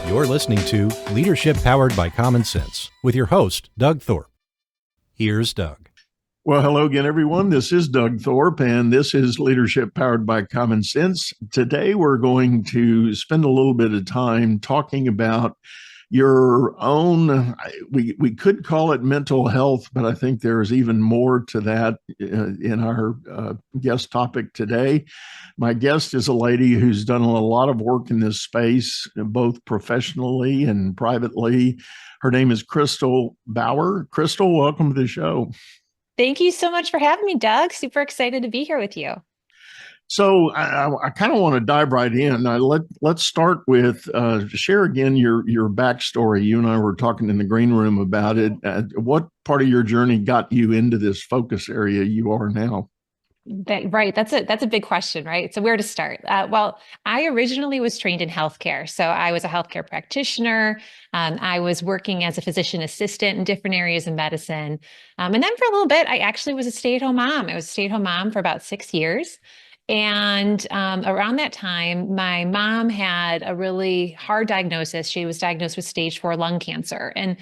You're listening to Leadership Powered by Common Sense with your host, Doug Thorpe. Here's Doug. Well, hello again, everyone. This is Doug Thorpe, and this is Leadership Powered by Common Sense. Today, we're going to spend a little bit of time talking about your own, we could call it mental health, but I think there's even more to that in our guest topic today. My guest is a lady who's done a lot of work in this space, both professionally and privately. Her name is Kristel Bauer. Kristel, welcome to the show. Thank you so much for having me, Doug. Super excited to be here with you. So I kind of want to dive right in. Let's start with share again your backstory. You and I were talking in the green room about it. What part of your journey got you into this focus area you are now? Right. That's a big question, right? So where to start? Well, I originally was trained in healthcare. So I was a healthcare practitioner. I was working as a physician assistant in different areas of medicine. And then for a little bit, I actually was a stay-at-home mom. I was a stay-at-home mom for about 6 years. And around that time, my mom had a really hard diagnosis. She was diagnosed with stage 4 lung cancer, and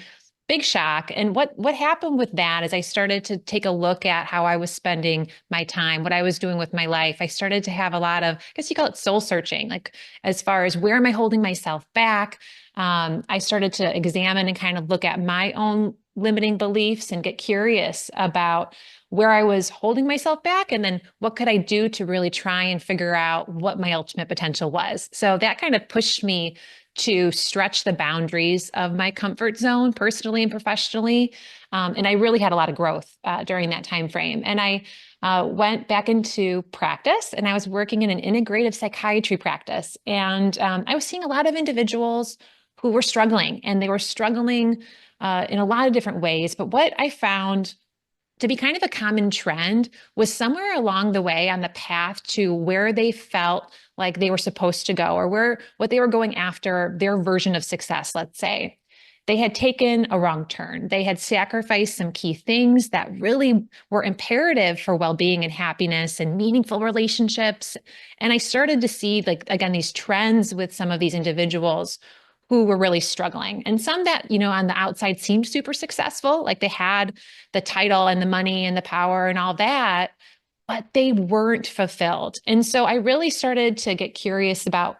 big shock. And what happened with that is I started to take a look at how I was spending my time, what I was doing with my life. I started to have a lot of, I guess you call it soul searching, like as far as where am I holding myself back? I started to examine and kind of look at my own limiting beliefs and get curious about where I was holding myself back, and then what could I do to really try and figure out what my ultimate potential was. So that kind of pushed me to stretch the boundaries of my comfort zone personally and professionally. And I really had a lot of growth during that time frame. And I went back into practice, and I was working in an integrative psychiatry practice. And I was seeing a lot of individuals who were struggling, and they were struggling in a lot of different ways. But what I found to be kind of a common trend was somewhere along the way on the path to where they felt like they were supposed to go, or what they were going after, their version of success, let's say. They had taken a wrong turn. They had sacrificed some key things that really were imperative for well-being and happiness and meaningful relationships. And I started to see, like, again, these trends with some of these individuals who were really struggling. And some that, on the outside seemed super successful, like they had the title and the money and the power and all that, but they weren't fulfilled. And so I really started to get curious about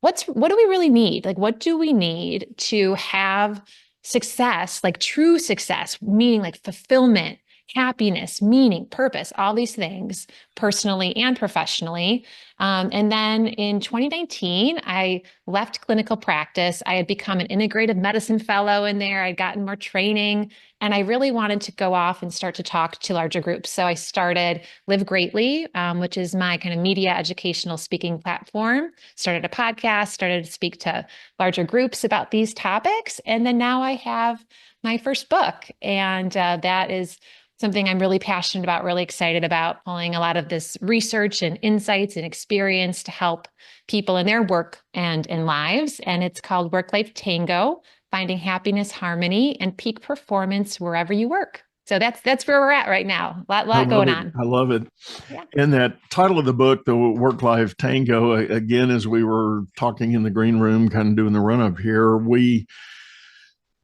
what do we really need? Like, what do we need to have success, like true success, meaning like fulfillment, happiness, meaning, purpose, all these things, personally and professionally. And then in 2019, I left clinical practice. I had become an integrative medicine fellow in there. I'd gotten more training, and I really wanted to go off and start to talk to larger groups. So I started Live Greatly, which is my kind of media educational speaking platform, started a podcast, started to speak to larger groups about these topics. And then now I have my first book, and that is something I'm really passionate about, really excited about, pulling a lot of this research and insights and experience to help people in their work and in lives. And it's called Work-Life Tango, Finding Happiness, Harmony, and Peak Performance Wherever You Work. So that's where we're at right now. A lot going on. I love it. Yeah. And that title of the book, the Work-Life Tango, again, as we were talking in the green room, kind of doing the run-up here,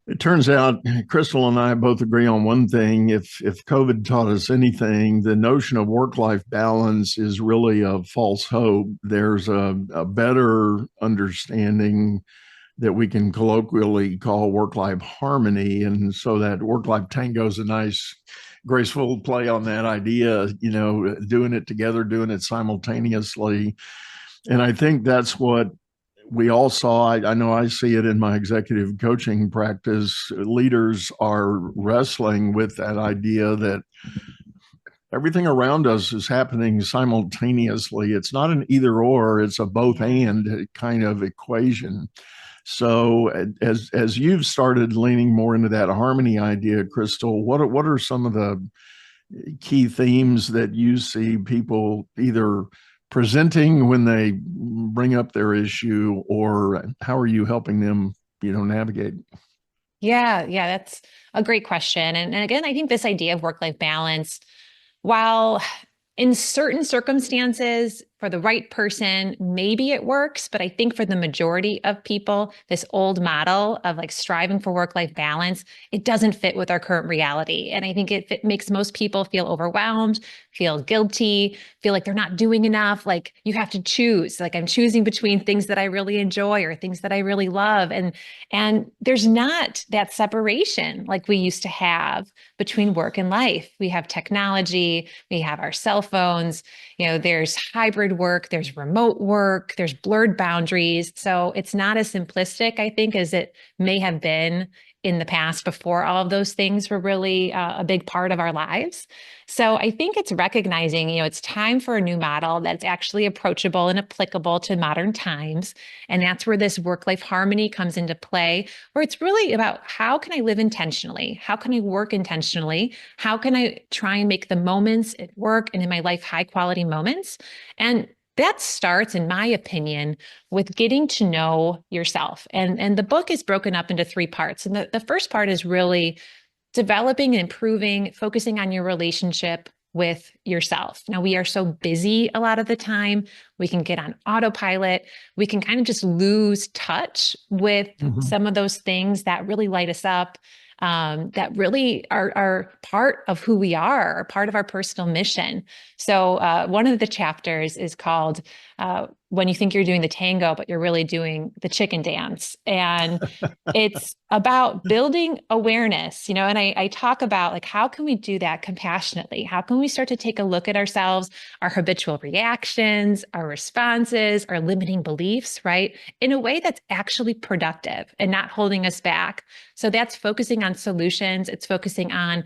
it turns out Kristel and I both agree on one thing. If COVID taught us anything, the notion of work-life balance is really a false hope. There's a better understanding that we can colloquially call work-life harmony. And so that work-life tango is a nice, graceful play on that idea, doing it together, doing it simultaneously. And I think that's what we all saw. I know I see it in my executive coaching practice. Leaders are wrestling with that idea that everything around us is happening simultaneously. It's not an either or, it's a both and kind of equation. So as you've started leaning more into that harmony idea, Kristel, what are some of the key themes that you see people either presenting when they bring up their issue, or how are you helping them, navigate? Yeah, that's a great question. And again, I think this idea of work-life balance, while in certain circumstances, for the right person, maybe it works, but I think for the majority of people, this old model of like striving for work-life balance, it doesn't fit with our current reality. And I think it makes most people feel overwhelmed, feel guilty, feel like they're not doing enough. Like you have to choose, like I'm choosing between things that I really enjoy or things that I really love. And there's not that separation like we used to have between work and life. We have technology, we have our cell phones, there's hybrid work, there's remote work, there's blurred boundaries. So it's not as simplistic, I think, as it may have been in the past before all of those things were really a big part of our lives. So I think it's recognizing, it's time for a new model that's actually approachable and applicable to modern times. And that's where this work-life harmony comes into play, where it's really about how can I live intentionally? How can I work intentionally? How can I try and make the moments at work and in my life high quality moments? And that starts, in my opinion, with getting to know yourself. And the book is broken up into 3 parts. And the first part is really developing and improving, focusing on your relationship with yourself. Now, we are so busy a lot of the time. We can get on autopilot. We can kind of just lose touch with some of those things that really light us up, that really are part of who we are part of our personal mission. So one of the chapters is called When You Think You're Doing the Tango, but You're Really Doing the Chicken Dance. And it's about building awareness, and I talk about like, how can we do that compassionately? How can we start to take a look at ourselves, our habitual reactions, our responses, our limiting beliefs, right? In a way that's actually productive and not holding us back. So that's focusing on solutions. It's focusing on,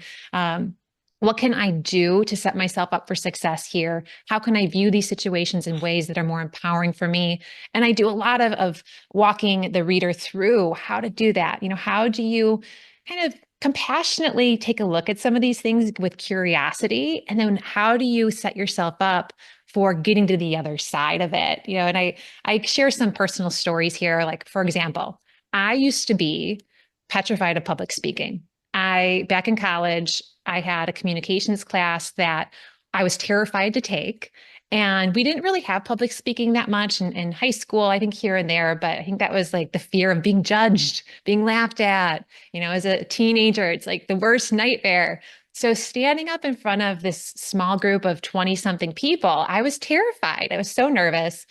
what can I do to set myself up for success here? How can I view these situations in ways that are more empowering for me? And I do a lot of walking the reader through how to do that. How do you kind of compassionately take a look at some of these things with curiosity? And then how do you set yourself up for getting to the other side of it? And I share some personal stories here. Like, for example, I used to be petrified of public speaking. Back in college, I had a communications class that I was terrified to take. And we didn't really have public speaking that much in high school, I think here and there, but I think that was like the fear of being judged, being laughed at. As a teenager, it's like the worst nightmare. So standing up in front of this small group of 20 something people, I was terrified. I was so nervous.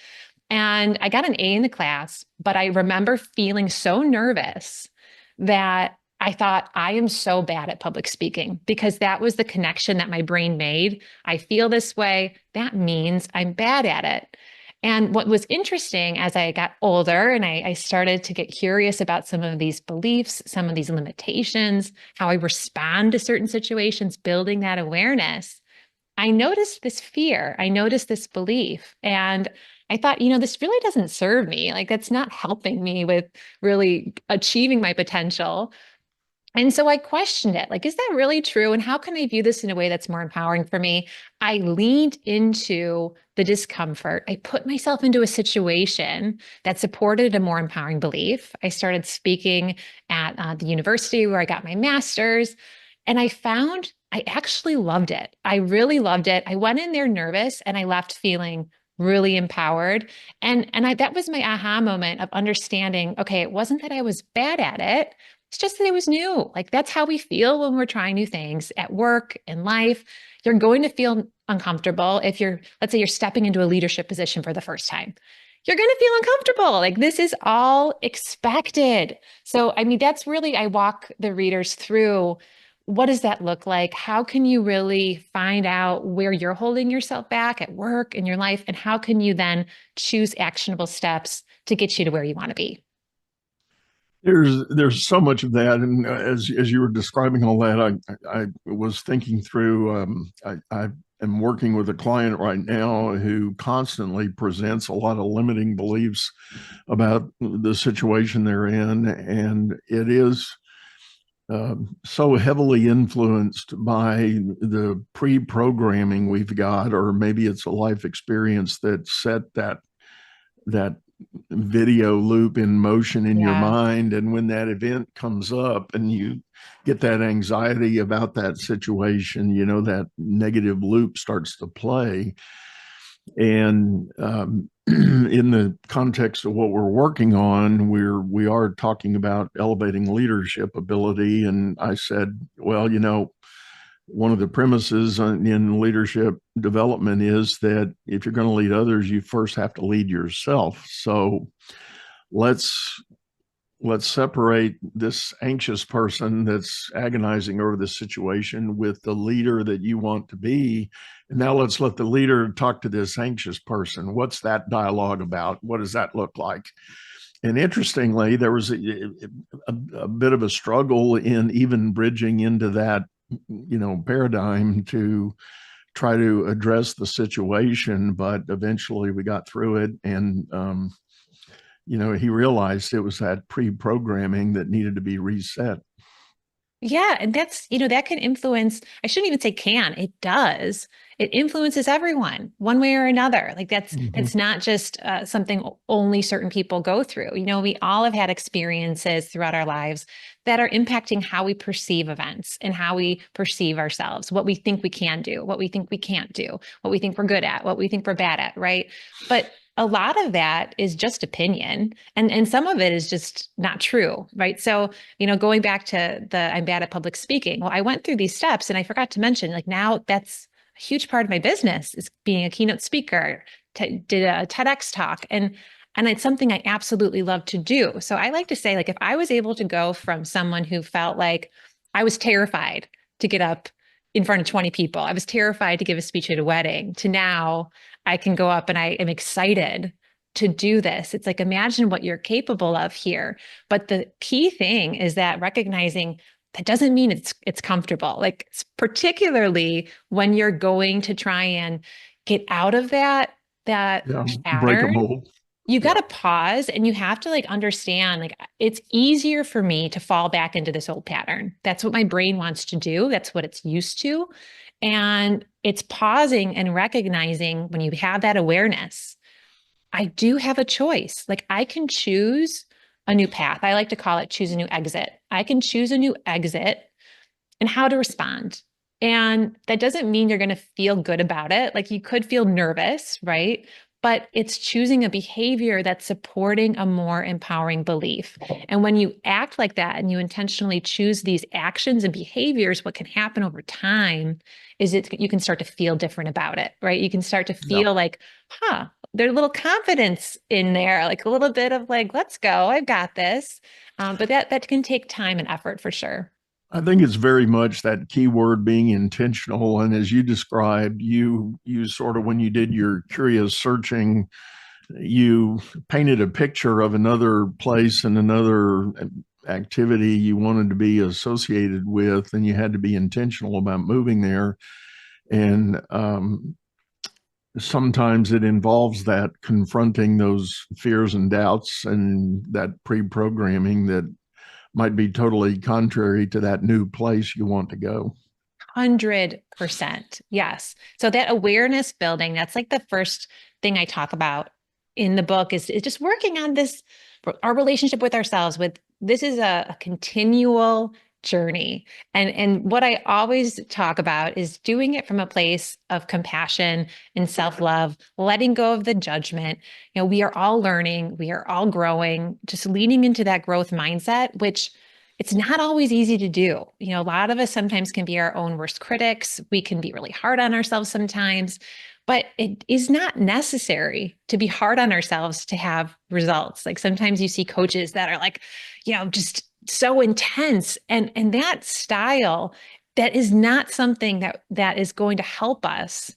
And I got an A in the class, but I remember feeling so nervous that I thought, I am so bad at public speaking, because that was the connection that my brain made. I feel this way. That means I'm bad at it. And what was interesting as I got older and I started to get curious about some of these beliefs, some of these limitations, how I respond to certain situations, building that awareness, I noticed this fear. I noticed this belief. And I thought, this really doesn't serve me. Like, that's not helping me with really achieving my potential. And so I questioned it, like, is that really true? And how can I view this in a way that's more empowering for me? I leaned into the discomfort. I put myself into a situation that supported a more empowering belief. I started speaking at the university where I got my master's, and I found I actually loved it. I really loved it. I went in there nervous and I left feeling really empowered. And that was my aha moment of understanding, okay, it wasn't that I was bad at it. It's just that it was new. Like, that's how we feel when we're trying new things at work, in life. You're going to feel uncomfortable if let's say you're stepping into a leadership position for the first time. You're going to feel uncomfortable. Like, this is all expected. So, that's really, I walk the readers through, what does that look like? How can you really find out where you're holding yourself back at work, in your life? And how can you then choose actionable steps to get you to where you want to be? There's so much of that, and as you were describing all that, I was thinking through. I am working with a client right now who constantly presents a lot of limiting beliefs about the situation they're in, and it is so heavily influenced by the pre-programming we've got, or maybe it's a life experience that set that video loop in motion in your mind. And when that event comes up and you get that anxiety about that situation, that negative loop starts to play. And in the context of what we're working on, we are talking about elevating leadership ability. And I said, well, one of the premises in leadership development is that if you're going to lead others, you first have to lead yourself. So let's separate this anxious person that's agonizing over the situation with the leader that you want to be. And now let's let the leader talk to this anxious person. What's that dialogue about? What does that look like? And interestingly, there was a bit of a struggle in even bridging into that, paradigm to try to address the situation. But eventually we got through it. And, he realized it was that pre-programming that needed to be reset. Yeah. And that's, that can influence, I shouldn't even say can, it does. It influences everyone one way or another. Like that's not just something only certain people go through. We all have had experiences throughout our lives that are impacting how we perceive events and how we perceive ourselves, what we think we can do, what we think we can't do, what we think we're good at, what we think we're bad at, right? But a lot of that is just opinion, and some of it is just not true, right? So, going back to I'm bad at public speaking. Well, I went through these steps and I forgot to mention, like now that's a huge part of my business is being a keynote speaker, did a TEDx talk, and it's something I absolutely love to do. So I like to say, like, if I was able to go from someone who felt like I was terrified to get up in front of 20 people, I was terrified to give a speech at a wedding, to now I can go up and I am excited to do this. It's like, imagine what you're capable of here. But the key thing is that recognizing that doesn't mean it's comfortable. Like particularly when you're going to try and get out of that break a pattern, mold. you got to pause and you have to understand, it's easier for me to fall back into this old pattern. That's what my brain wants to do. That's what it's used to. And it's pausing and recognizing when you have that awareness, I do have a choice. Like I can choose a new path. I like to call it choose a new exit. I can choose a new exit and how to respond. And that doesn't mean you're going to feel good about it. Like you could feel nervous, right? But it's choosing a behavior that's supporting a more empowering belief. And when you act like that and you intentionally choose these actions and behaviors, what can happen over time is you can start to feel different about it, right? You can start to feel like, there's a little confidence in there, like a little bit of like, let's go, I've got this. But that can take time and effort for sure. I think it's very much that key word being intentional. And as you described, you sort of, when you did your curious searching, you painted a picture of another place and another activity you wanted to be associated with, and you had to be intentional about moving there. And sometimes it involves that confronting those fears and doubts and that pre-programming that might be totally contrary to that new place you want to go. 100%. Yes. So that awareness building, that's like the first thing I talk about in the book is just working on this, our relationship with ourselves. This is a continual journey. And what I always talk about is doing it from a place of compassion and self-love, letting go of the judgment. We are all learning, we are all growing, just leaning into that growth mindset, which it's not always easy to do. A lot of us sometimes can be our own worst critics. We can be really hard on ourselves sometimes, but it is not necessary to be hard on ourselves to have results. Like sometimes you see coaches that are like, just so intense, and that style, that is not something that is going to help us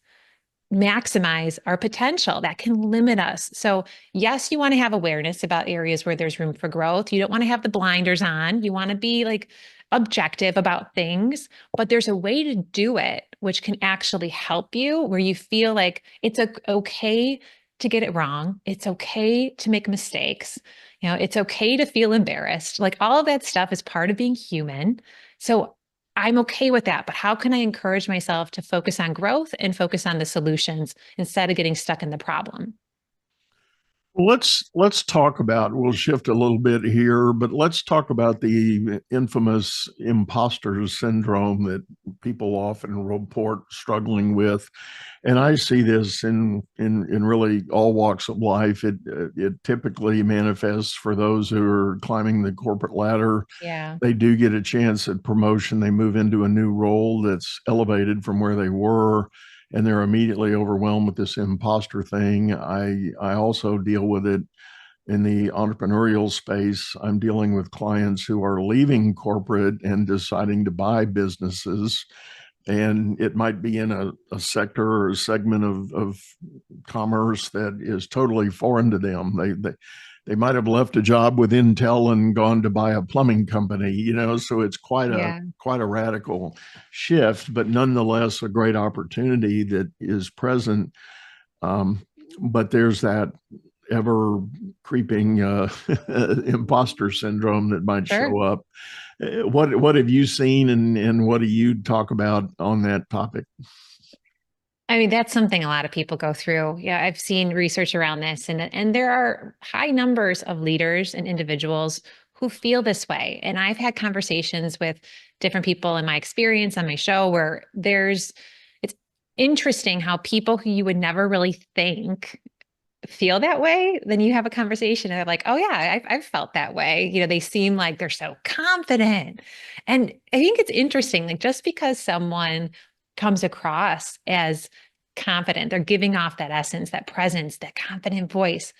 maximize our potential. That can limit us. So yes, you want to have awareness about areas where there's room for growth. You don't want to have the blinders on. You want to be like objective about things, but there's a way to do it which can actually help you, where you feel like it's okay to get it wrong. It's okay to make mistakes. It's okay to feel embarrassed. Like all of that stuff is part of being human. So I'm okay with that, but how can I encourage myself to focus on growth and focus on the solutions instead of getting stuck in the problem? Let's talk about, we'll shift a little bit here, but let's talk about the infamous imposter syndrome that people often report struggling with. And I see this in really all walks of life. It typically manifests for those who are climbing the corporate ladder. Yeah. They do get a chance at promotion. They move into a new role that's elevated from where they were, and they're immediately overwhelmed with this imposter thing. I also deal with it in the entrepreneurial space. I'm dealing with clients who are leaving corporate and deciding to buy businesses. And it might be in a sector or a segment of commerce that is totally foreign to them. They might have left a job with Intel and gone to buy a plumbing company, so it's quite a radical shift, but nonetheless a great opportunity that is present. But there's that ever creeping imposter syndrome that might show up. What have you seen, and what do you talk about on that topic? I mean, that's something a lot of people go through. Yeah, I've seen research around this, and there are high numbers of leaders and individuals who feel this way. And I've had conversations with different people in my experience on my show where it's interesting how people who you would never really think feel that way. Then you have a conversation and they're like, oh yeah, I've felt that way. They seem like they're so confident. And I think it's interesting, like just because someone comes across as confident, they're giving off that essence, that presence, that confident voice,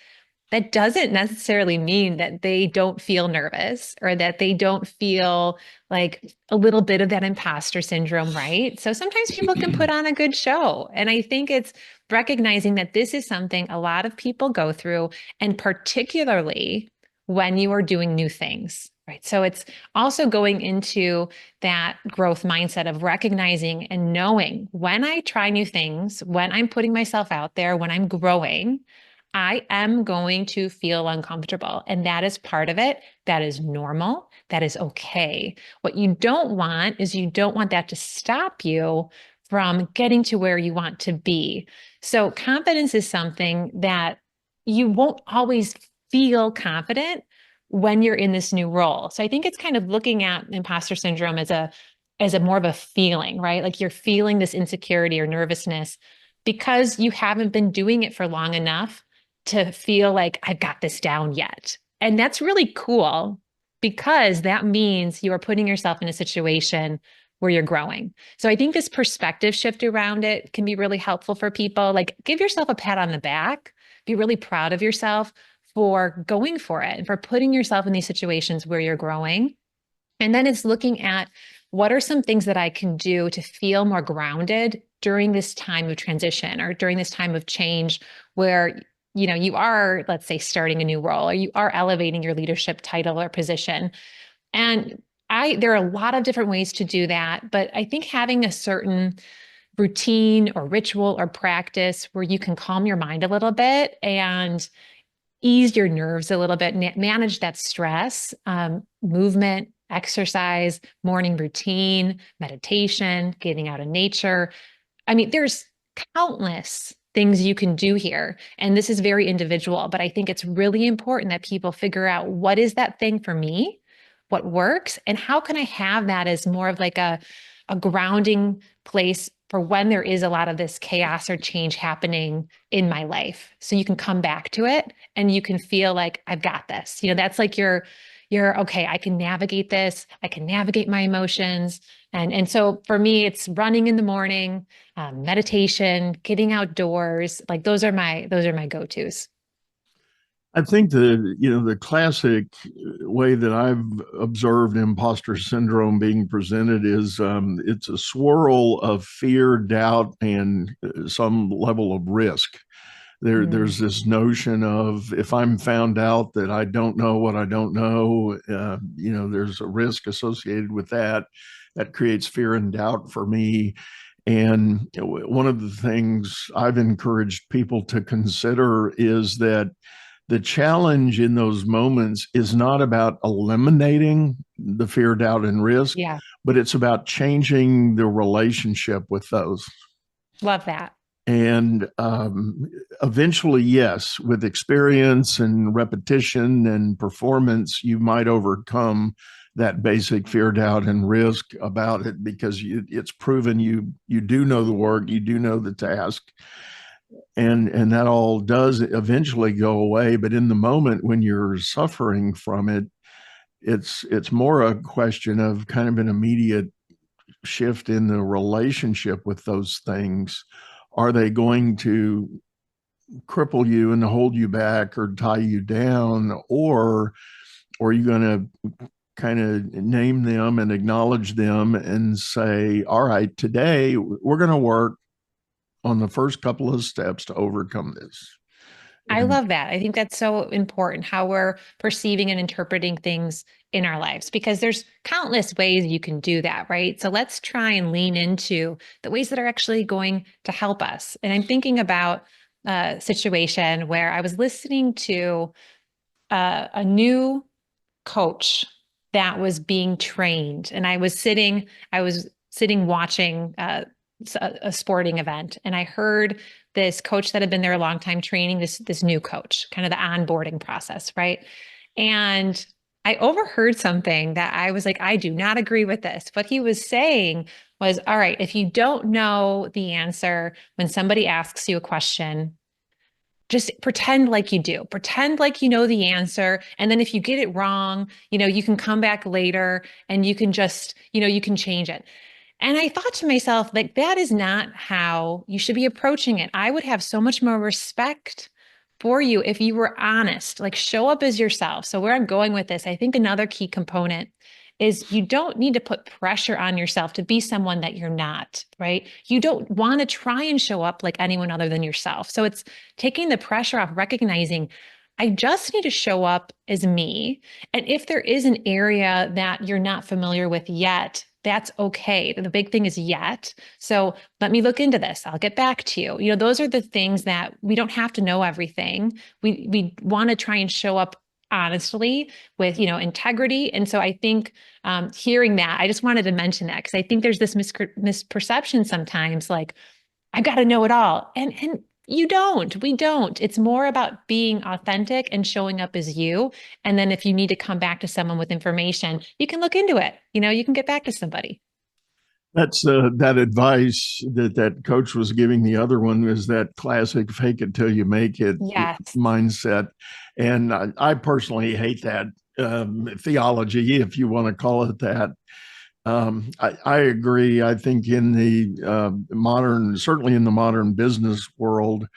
that doesn't necessarily mean that they don't feel nervous or that they don't feel like a little bit of that imposter syndrome, right? So sometimes people can put on a good show. And I think it's recognizing that this is something a lot of people go through, and particularly when you are doing new things, right? So it's also going into that growth mindset of recognizing and knowing when I try new things, when I'm putting myself out there, when I'm growing, I am going to feel uncomfortable. And that is part of it. That is normal. That is okay. What you don't want is you don't want that to stop you from getting to where you want to be. So confidence is something that you won't always feel confident when you're in this new role. So I think it's kind of looking at imposter syndrome as a more of a feeling, right? Like you're feeling this insecurity or nervousness because you haven't been doing it for long enough to feel like I've got this down yet. And that's really cool because that means you are putting yourself in a situation where you're growing. So I think this perspective shift around it can be really helpful for people. Like give yourself a pat on the back, be really proud of yourself for going for it and for putting yourself in these situations where you're growing. And then it's looking at what are some things that I can do to feel more grounded during this time of transition or during this time of change where you are, let's say, starting a new role or you are elevating your leadership title or position. And there are a lot of different ways to do that, but I think having a certain routine or ritual or practice where you can calm your mind a little bit and ease your nerves a little bit, manage that stress, movement, exercise, morning routine, meditation, getting out in nature. I mean, there's countless things you can do here. And this is very individual, but I think it's really important that people figure out what is that thing for me, what works, and how can I have that as more of like a grounding place for when there is a lot of this chaos or change happening in my life. So you can come back to it and you can feel like I've got this. That's like you're okay, I can navigate this. I can navigate my emotions. And so for me, it's running in the morning, meditation, getting outdoors. Like those are my go-tos. I think the classic way that I've observed imposter syndrome being presented is it's a swirl of fear, doubt, and some level of risk. There's this notion of if I'm found out that I don't know what I don't know, there's a risk associated with that. That creates fear and doubt for me. And one of the things I've encouraged people to consider is that the challenge in those moments is not about eliminating the fear, doubt, and risk, but it's about changing the relationship with those. Love that. And eventually, yes, with experience and repetition and performance, you might overcome that basic fear, doubt, and risk about it, because it's proven you do know the work, you do know the task, and that all does eventually go away. But in the moment when you're suffering from it, it's more a question of kind of an immediate shift in the relationship with those things. Are they going to cripple you and hold you back or tie you down, or are you going to kind of name them and acknowledge them and say, all right, today we're going to work on the first couple of steps to overcome this? I love that. I think that's so important, how we're perceiving and interpreting things in our lives, because there's countless ways you can do that, right? So let's try and lean into the ways that are actually going to help us. And I'm thinking about a situation where I was listening to a new coach that was being trained, and I was sitting watching a sporting event, and I heard this coach that had been there a long time training this new coach, kind of the onboarding process, right? And I overheard something that I was like, I do not agree with this. What he was saying was, all right, if you don't know the answer when somebody asks you a question, just pretend like you do. Pretend like you know the answer. And then if you get it wrong, you can come back later and you can just, you can change it. And I thought to myself, like, that is not how you should be approaching it. I would have so much more respect for you if you were honest, like show up as yourself. So where I'm going with this, I think another key component is you don't need to put pressure on yourself to be someone that you're not, right? You don't want to try and show up like anyone other than yourself. So it's taking the pressure off, recognizing I just need to show up as me. And if there is an area that you're not familiar with yet, that's okay. The big thing is yet. So let me look into this. I'll get back to you. Those are the things that we don't have to know everything. We want to try and show up honestly with, integrity. And so I think hearing that, I just wanted to mention that because I think there's this misperception sometimes, like, I've got to know it all. And we don't. It's more about being authentic and showing up as you. And then if you need to come back to someone with information, you can look into it. You can get back to somebody. That's that advice that coach was giving. The other one is that classic fake it till you make it Yes. mindset. And I personally hate that theology, if you want to call it that. I agree. I think in the certainly in the modern business world,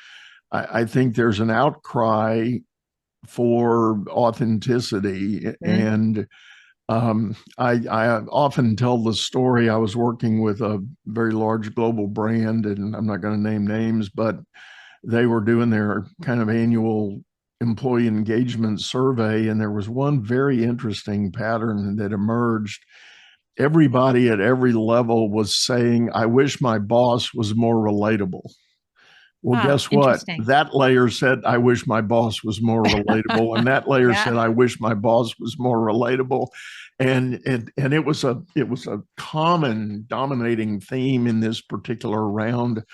I think there's an outcry for authenticity. Mm-hmm. And I often tell the story. I was working with a very large global brand, and I'm not going to name names, but they were doing their kind of annual employee engagement survey. And there was one very interesting pattern that emerged. Everybody at every level was saying, I wish my boss was more relatable. Well, guess what? That layer said, I wish my boss was more relatable. And that layer said, I wish my boss was more relatable. And it was a common dominating theme in this particular round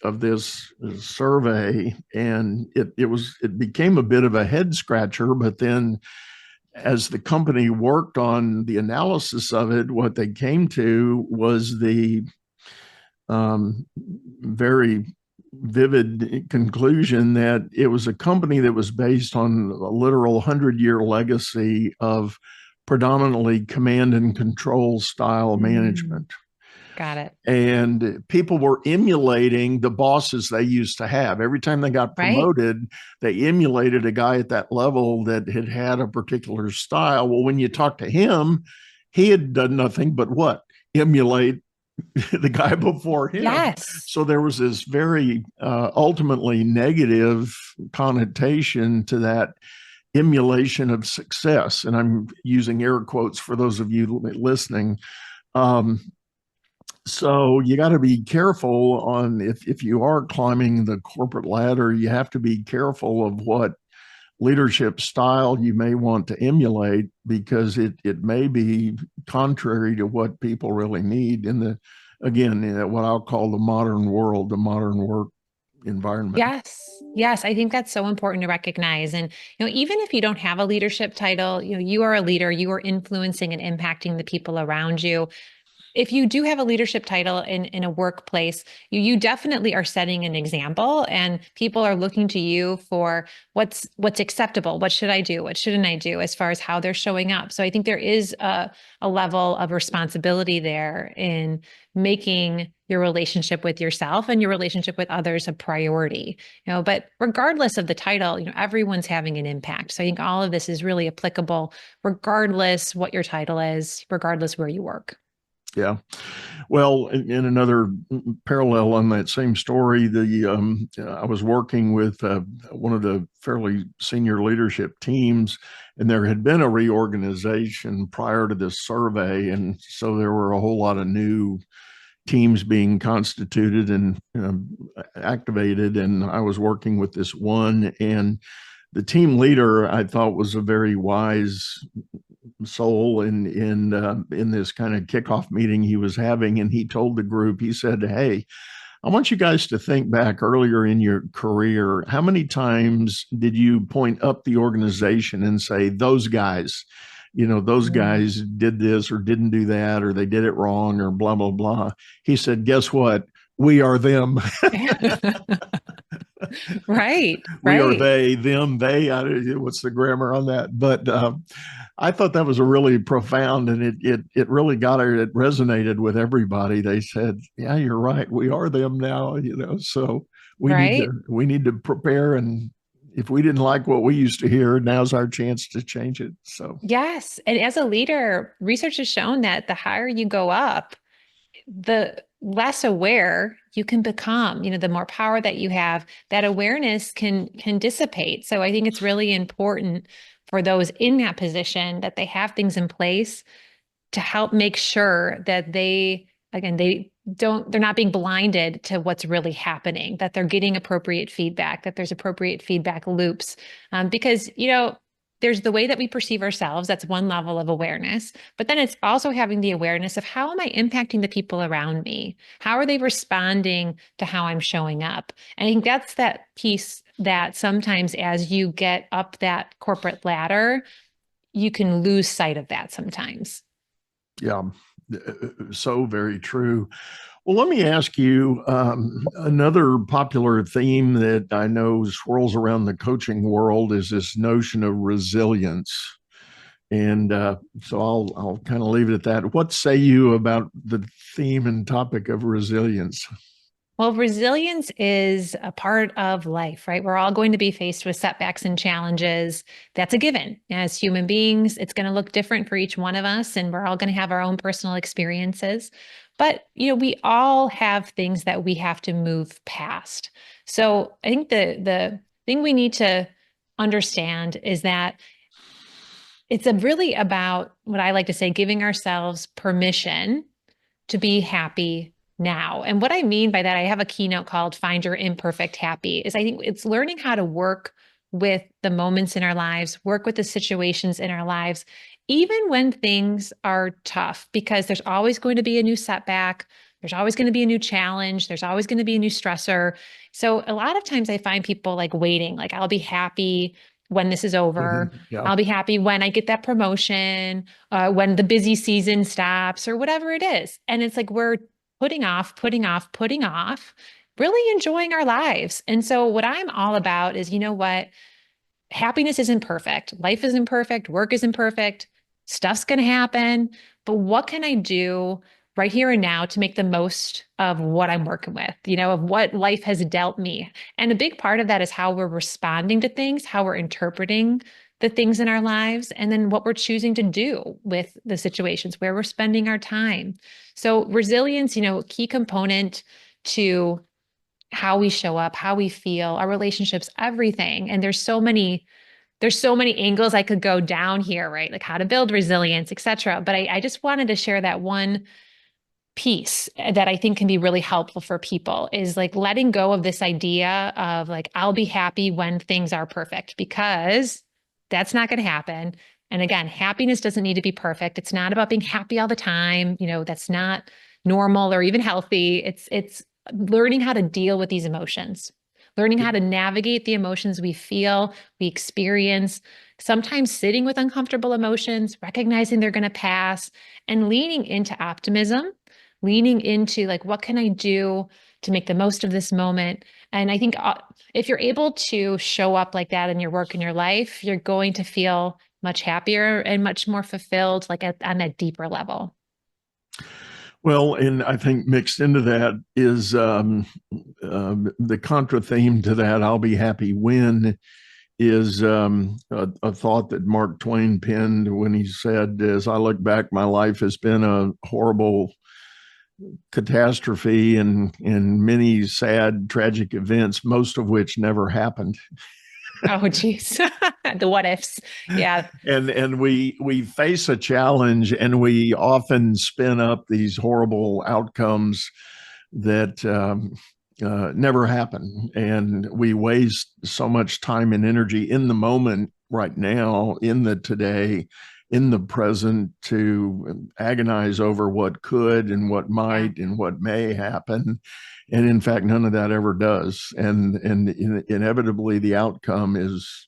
of this survey. And it became a bit of a head scratcher, but then as the company worked on the analysis of it, what they came to was the very vivid conclusion that it was a company that was based on a literal 100-year legacy of predominantly command and control style management. Got it. And people were emulating the bosses they used to have. Every time they got promoted, they emulated a guy at that level that had a particular style. Well, when you talk to him, he had done nothing but what? Emulate the guy before him. Yes. So there was this very ultimately negative connotation to that emulation of success. And I'm using air quotes for those of you listening. So you got to be careful on if you are climbing the corporate ladder, you have to be careful of what leadership style you may want to emulate, because it may be contrary to what people really need in what I'll call the modern world, the modern work environment. Yes. Yes. I think that's so important to recognize. And, even if you don't have a leadership title, you are a leader, you are influencing and impacting the people around you. If you do have a leadership title in a workplace, you definitely are setting an example, and people are looking to you for what's acceptable. What should I do? What shouldn't I do as far as how they're showing up? So I think there is a level of responsibility there in making your relationship with yourself and your relationship with others a priority. But regardless of the title, everyone's having an impact. So I think all of this is really applicable, regardless what your title is, regardless where you work. Yeah. Well, in another parallel on that same story, I was working with one of the fairly senior leadership teams, and there had been a reorganization prior to this survey, and so there were a whole lot of new teams being constituted and activated. And I was working with this one, and the team leader I thought was a very wise soul in this kind of kickoff meeting he was having, and he told the group, he said, "Hey, I want you guys to think back earlier in your career. How many times did you point up the organization and say, those guys, those guys did this or didn't do that, or they did it wrong, or blah, blah, blah." He said, "Guess what? We are them." Right. We are they, them, they. What's the grammar on that? But I thought that was a really profound, and it really it resonated with everybody. They said, "Yeah, you're right. We are them now." So we need to prepare. And if we didn't like what we used to hear, now's our chance to change it. So yes, and as a leader, research has shown that the higher you go up, the less aware you can become. The more power that you have, that awareness can dissipate. So I think it's really important for those in that position that they have things in place to help make sure that they're not being blinded to what's really happening, that they're getting appropriate feedback, that there's appropriate feedback loops. Because, there's the way that we perceive ourselves. That's one level of awareness. But then it's also having the awareness of, how am I impacting the people around me? How are they responding to how I'm showing up? And I think that's that piece that sometimes as you get up that corporate ladder, you can lose sight of that sometimes. Yeah, so very true. Well, let me ask you, another popular theme that I know swirls around the coaching world is this notion of resilience. And so I'll kind of leave it at that. What say you about the theme and topic of resilience? Well, resilience is a part of life, right? We're all going to be faced with setbacks and challenges. That's a given. As human beings, it's going to look different for each one of us, and we're all going to have our own personal experiences. But, we all have things that we have to move past. So I think the thing we need to understand is that it's really about, what I like to say, giving ourselves permission to be happy now. And what I mean by that, I have a keynote called Find Your Imperfect Happy, is I think it's learning how to work with the moments in our lives, work with the situations in our lives, even when things are tough, because there's always going to be a new setback. There's always going to be a new challenge. There's always going to be a new stressor. So a lot of times I find people waiting, I'll be happy when this is over. Mm-hmm. Yeah. I'll be happy when I get that promotion, when the busy season stops, or whatever it is. And it's we're putting off, really enjoying our lives. And so what I'm all about is, what? Happiness isn't perfect. Life isn't perfect. Work isn't perfect. Stuff's going to happen. But what can I do right here and now to make the most of what I'm working with, of what life has dealt me? And a big part of that is how we're responding to things, how we're interpreting the things in our lives, and then what we're choosing to do with the situations, where we're spending our time. So resilience, key component to how we show up, how we feel, our relationships, everything. And there's so many angles I could go down here, right? How to build resilience, et cetera. But I just wanted to share that one piece that I think can be really helpful for people, is letting go of this idea of I'll be happy when things are perfect, because that's not going to happen. And again, happiness doesn't need to be perfect. It's not about being happy all the time. That's not normal or even healthy. It's learning how to deal with these emotions. learning how to navigate the emotions we feel, we experience, sometimes sitting with uncomfortable emotions, recognizing they're going to pass, and leaning into optimism, leaning into like, what can I do to make the most of this moment? And I think if you're able to show up like that in your work and your life, you're going to feel much happier and much more fulfilled, like on a deeper level. Well, and I think mixed into that is the contra theme to that, I'll be happy when, is a thought that Mark Twain penned when he said, as I look back, my life has been a horrible catastrophe and many sad, tragic events, most of which never happened. Oh, geez. The what ifs. Yeah. And we face a challenge and we often spin up these horrible outcomes that never happen. And we waste so much time and energy in the moment right now, in the today, in the present, to agonize over what could and what might and what may happen. And in fact, none of that ever does. And inevitably the outcome is,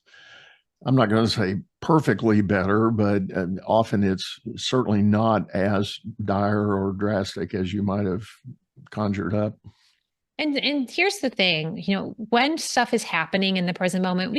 I'm not going to say perfectly better, but often it's certainly not as dire or drastic as you might have conjured up. And here's the thing, when stuff is happening in the present moment,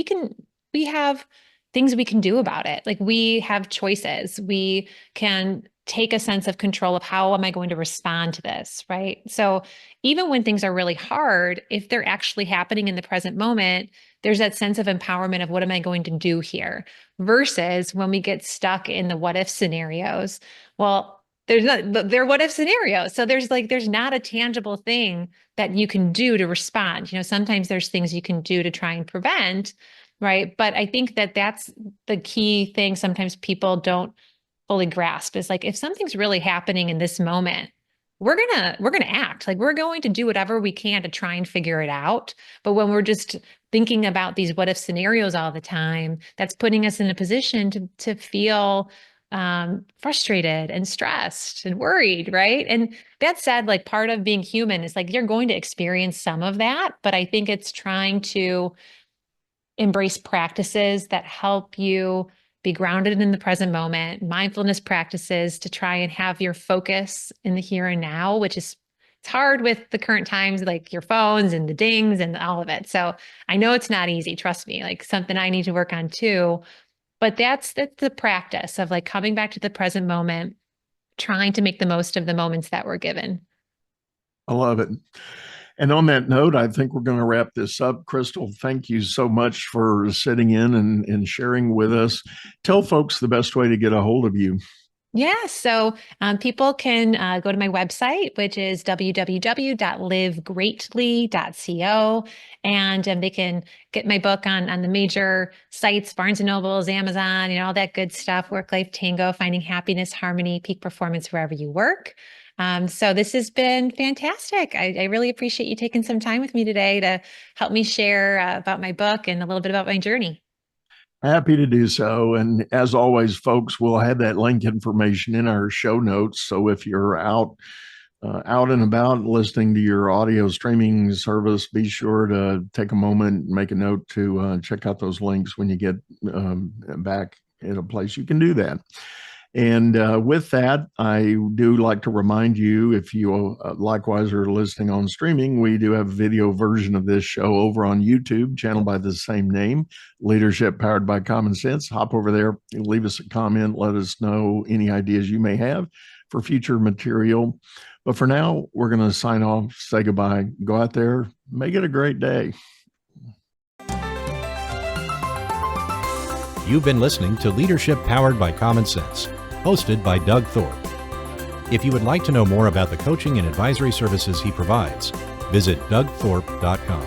we have things we can do about it. Like we have choices. We can take a sense of control of how am I going to respond to this, right? So even when things are really hard, if they're actually happening in the present moment, there's that sense of empowerment of what am I going to do here versus when we get stuck in the what if scenarios. Well, they're what if scenarios. So there's not a tangible thing that you can do to respond. Sometimes there's things you can do to try and prevent, right? But I think that that's the key thing sometimes people don't fully grasp is like, if something's really happening in this moment, we're gonna act. Like we're going to do whatever we can to try and figure it out. But when we're just thinking about these what if scenarios all the time, that's putting us in a position to feel frustrated and stressed and worried, right? And that said, like part of being human is like you're going to experience some of that, but I think it's trying to embrace practices that help you be grounded in the present moment, mindfulness practices to try and have your focus in the here and now, which is, it's hard with the current times, like your phones and the dings and all of it. So I know it's not easy, trust me, like something I need to work on too. But that's the practice of like coming back to the present moment, trying to make the most of the moments that we're given. I love it. And on that note, I think we're going to wrap this up. Kristel, thank you so much for sitting in and sharing with us. Tell folks the best way to get a hold of you. Yeah, so people can go to my website, which is www.livegreatly.co, and they can get my book on the major sites, Barnes & Nobles, Amazon, all that good stuff, Work Life Tango, Finding Happiness, Harmony, Peak Performance Wherever You Work. So this has been fantastic. I really appreciate you taking some time with me today to help me share about my book and a little bit about my journey. Happy to do so. And as always, folks, we'll have that link information in our show notes. So if you're out and about listening to your audio streaming service, be sure to take a moment and make a note to check out those links when you get back at a place you can do that. And with that, I do like to remind you, if you likewise are listening on streaming, we do have a video version of this show over on YouTube, channel by the same name, Leadership Powered by Common Sense. Hop over there, leave us a comment, let us know any ideas you may have for future material. But for now, we're going to sign off, say goodbye, go out there, make it a great day. You've been listening to Leadership Powered by Common Sense, hosted by Doug Thorpe. If you would like to know more about the coaching and advisory services he provides, visit dougthorpe.com.